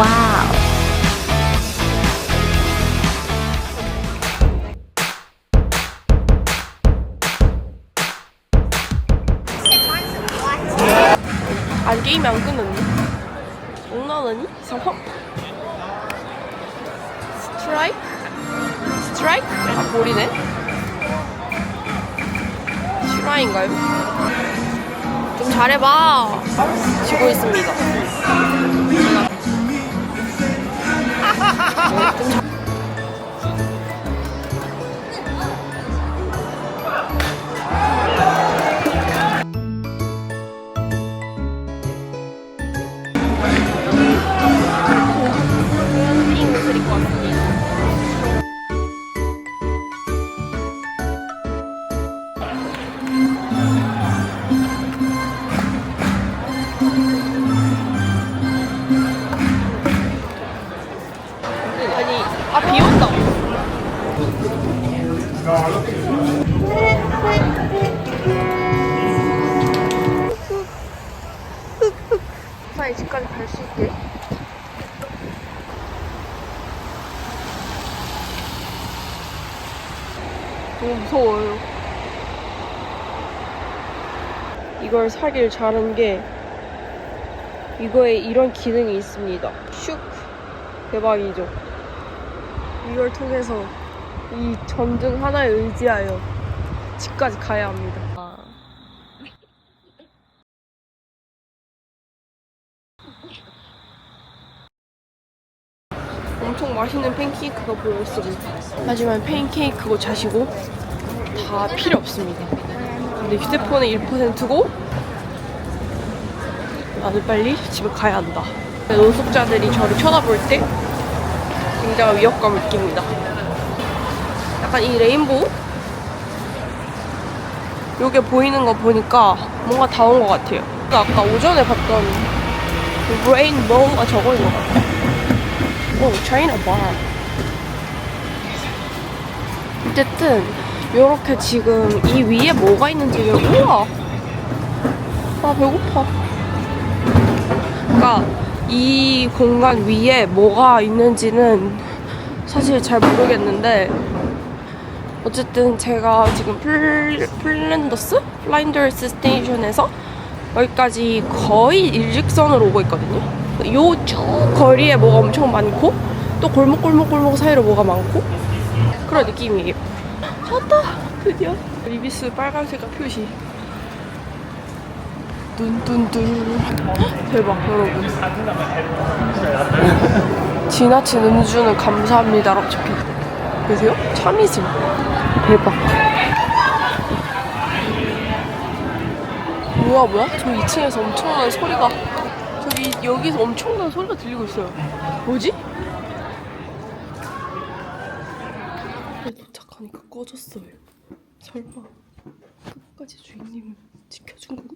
와우. 아니 게임이 안 끝났네. 장난하니? 상황? 스트라이크? 스트라이크? 아 볼이네? 실화인가요? 좀 잘해봐. 지고 있습니다. 좀 잘... 아니, 아 비 온다. 빨리 집까지 갈 수 있게. 너무 무서워요. 이걸 사길 잘한 게 이거에 이런 기능이 있습니다. 슉! 대박이죠. 이걸 통해서 이 전등 하나에 의지하여 집까지 가야 합니다. 엄청 맛있는 팬케이크가 보였습니다. 하지만 팬케이크고 자시고 다 필요 없습니다. 근데 휴대폰은 1%고 나는 빨리 집에 가야 한다. 노숙자들이 저를 쳐다볼 때 굉장한 위협감을 느낍니다. 약간 이 레인보우? 요게 보이는 거 보니까 뭔가 다 온 것 같아요. 아까 오전에 봤던 레인보우가 저거인 것 같아요. 오, 차이나 바. 어쨌든 요렇게 지금 이 위에 뭐가 있는지. 우와! 아 배고파. 그러니까 이 공간 위에 뭐가 있는지는 사실 잘 모르겠는데 어쨌든 제가 지금 플랜더스 스테이션에서 여기까지 거의 일직선으로 오고 있거든요. 요 쭉 거리에 뭐가 엄청 많고 또 골목 사이로 뭐가 많고 그런 느낌이에요. 찾았다! 드디어 리비스 빨간색깔 표시. 뚠뚠뚠. 대박 여러분. 지나친 음주는 감사합니다라고 적혀있어요. 보세요? 참이슬. 대박. 뭐야? 저 2층에서 엄청난 소리가 여기서 엄청난 소리가 들리고 있어요. 뭐지? 도착하니까 꺼졌어요. 설마 끝까지 주인님을 지켜준 건가?